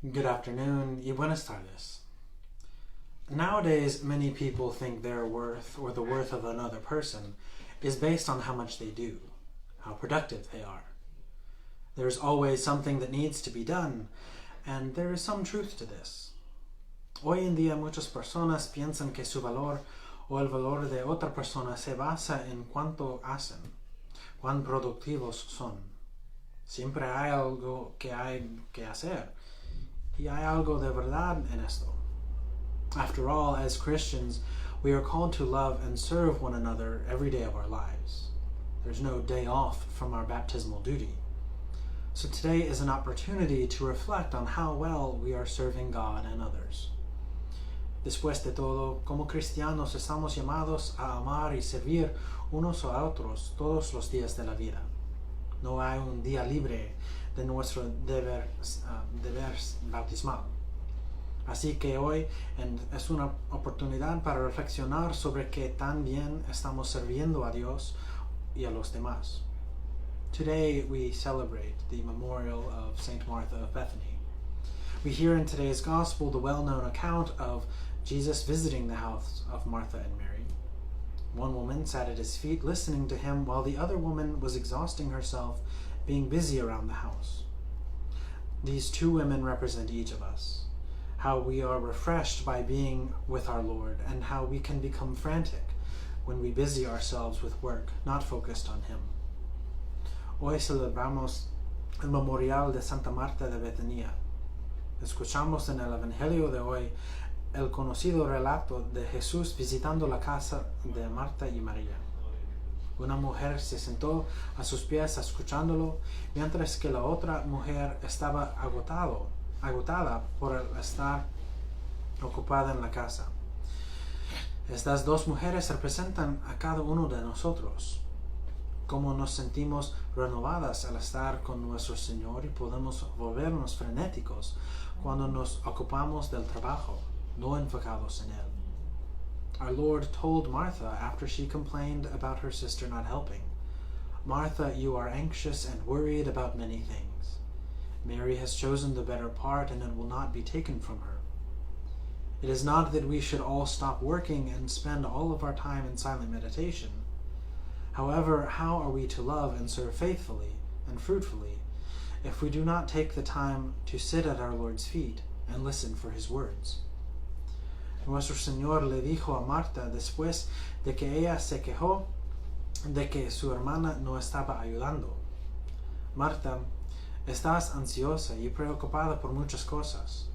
Good afternoon y buenas tardes. Nowadays, many people think their worth or the worth of another person is based on how much they do, how productive they are. There's always something that needs to be done, and there is some truth to this. Hoy en día muchas personas piensan que su valor o el valor de otra persona se basa en cuánto hacen, cuán productivos son. Siempre hay algo que hay que hacer. Y hay algo de verdad en esto. After all, as Christians, we are called to love and serve one another every day of our lives. There's no day off from our baptismal duty. So today is an opportunity to reflect on how well we are serving God and others. Después de todo, como cristianos estamos llamados a amar y servir unos a otros todos los días de la vida. No hay un día libre de nuestro deber bautismal. Así que hoy es una oportunidad para reflexionar sobre qué tan bien estamos sirviendo a Dios y a los demás. Today we celebrate the memorial of Saint Martha of Bethany. We hear in today's gospel the well-known account of Jesus visiting the house of Martha and Mary. One woman sat at his feet listening to him while the other woman was exhausting herself being busy around the house. These two women represent each of us, how we are refreshed by being with our Lord, and how we can become frantic when we busy ourselves with work, not focused on Him. Hoy celebramos el memorial de Santa Marta de Betania. Escuchamos en el Evangelio de hoy el conocido relato de Jesús visitando la casa de Marta y María. Una mujer se sentó a sus pies escuchándolo, mientras que la otra mujer estaba agotada por estar ocupada en la casa. Estas dos mujeres representan a cada uno de nosotros. Cómo nos sentimos renovadas al estar con nuestro Señor y podemos volvernos frenéticos cuando nos ocupamos del trabajo, no enfocados en Él. Our Lord told Martha after she complained about her sister not helping, "Martha, you are anxious and worried about many things. Mary has chosen the better part, and it will not be taken from her." It is not that we should all stop working and spend all of our time in silent meditation. However, how are we to love and serve faithfully and fruitfully if we do not take the time to sit at our Lord's feet and listen for His words? Nuestro Señor le dijo a Marta después de que ella se quejó de que su hermana no estaba ayudando: "Marta, estás ansiosa y preocupada por muchas cosas.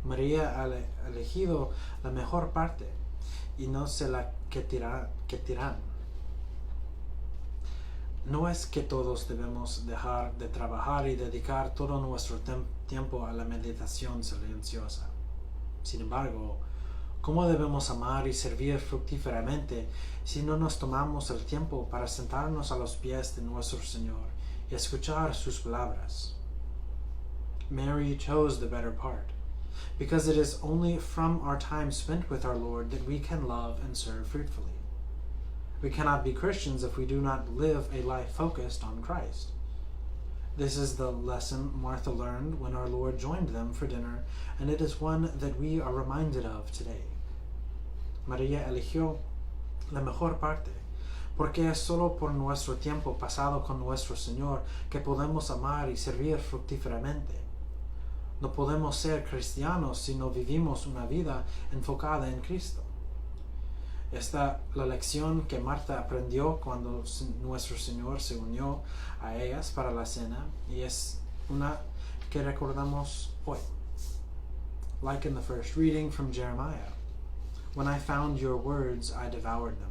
María ha elegido la mejor parte y no se la quitarán." No es que todos debemos dejar de trabajar y dedicar todo nuestro tiempo a la meditación silenciosa. Sin embargo, ¿cómo debemos amar y servir fructíferamente si no nos tomamos el tiempo para sentarnos a los pies de nuestro Señor y escuchar sus palabras? Mary chose the better part, because it is only from our time spent with our Lord that we can love and serve fruitfully. We cannot be Christians if we do not live a life focused on Christ. This is the lesson Martha learned when our Lord joined them for dinner, and it is one that we are reminded of today. María eligió la mejor parte, porque es solo por nuestro tiempo pasado con nuestro Señor que podemos amar y servir fructíferamente. No podemos ser cristianos si no vivimos una vida enfocada en Cristo. Esta es la lección que Marta aprendió cuando nuestro Señor se unió a ellas para la cena, y es una que recordamos hoy. Like in the first reading from Jeremiah, "When I found your words, I devoured them."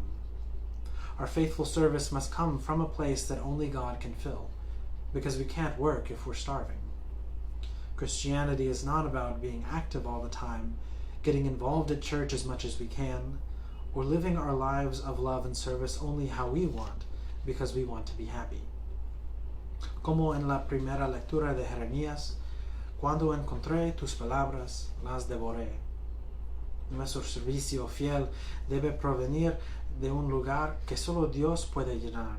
Our faithful service must come from a place that only God can fill, because we can't work if we're starving. Christianity is not about being active all the time, getting involved at church as much as we can, or living our lives of love and service only how we want, because we want to be happy. Como en la primera lectura de Jeremías, "Cuando encontré tus palabras, las devoré." Nuestro servicio fiel debe provenir de un lugar que solo Dios puede llenar,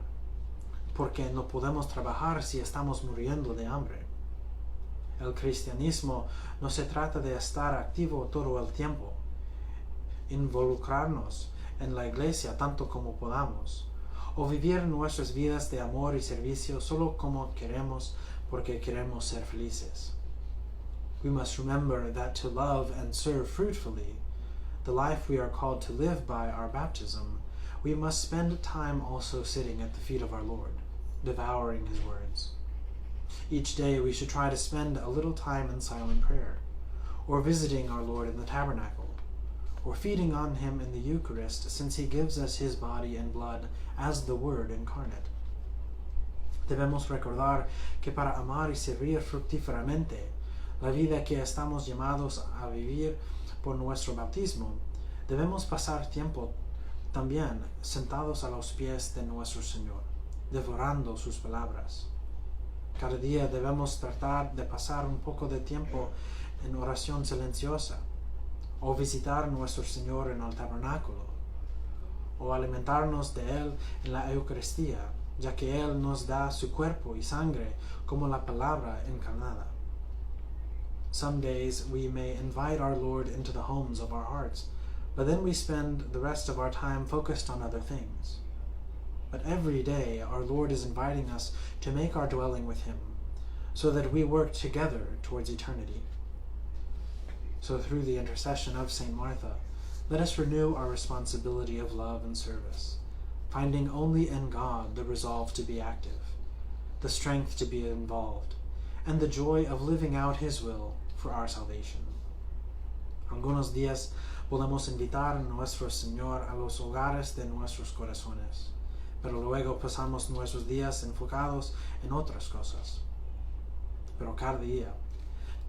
porque no podemos trabajar si estamos muriendo de hambre. El cristianismo no se trata de estar activo todo el tiempo, involucrarnos en la iglesia tanto como podamos, o vivir nuestras vidas de amor y servicio solo como queremos porque queremos ser felices. We must remember that to love and serve fruitfully, the life we are called to live by our baptism, we must spend time also sitting at the feet of our Lord, devouring his words. Each day we should try to spend a little time in silent prayer, or visiting our Lord in the tabernacle, or feeding on him in the Eucharist, since he gives us his body and blood as the Word incarnate. Debemos recordar que para amar y servir fructíferamente la vida que estamos llamados a vivir por nuestro bautismo, debemos pasar tiempo también sentados a los pies de nuestro Señor, devorando sus palabras. Cada día debemos tratar de pasar un poco de tiempo en oración silenciosa, o visitar a nuestro Señor en el tabernáculo, o alimentarnos de Él en la Eucaristía, ya que Él nos da su cuerpo y sangre como la palabra encarnada. Some days we may invite our Lord into the homes of our hearts, but then we spend the rest of our time focused on other things. But every day our Lord is inviting us to make our dwelling with him, so that we work together towards eternity. So through the intercession of Saint Martha, let us renew our responsibility of love and service, finding only in God the resolve to be active, the strength to be involved, and the joy of living out his will for our salvation. Algunos días podemos invitar a nuestro Señor a los hogares de nuestros corazones, pero luego pasamos nuestros días enfocados en otras cosas. Pero cada día,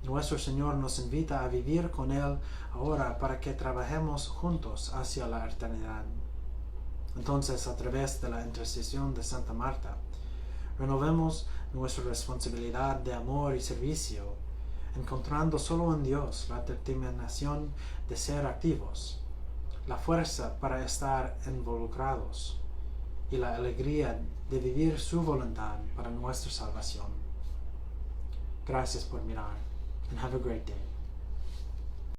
nuestro Señor nos invita a vivir con Él ahora para que trabajemos juntos hacia la eternidad. Entonces, a través de la intercesión de Santa Marta, renovemos nuestra responsabilidad de amor y servicio, encontrando solo en Dios la determinación de ser activos, la fuerza para estar involucrados y la alegría de vivir su voluntad para nuestra salvación. Gracias por mirar, and have a great day.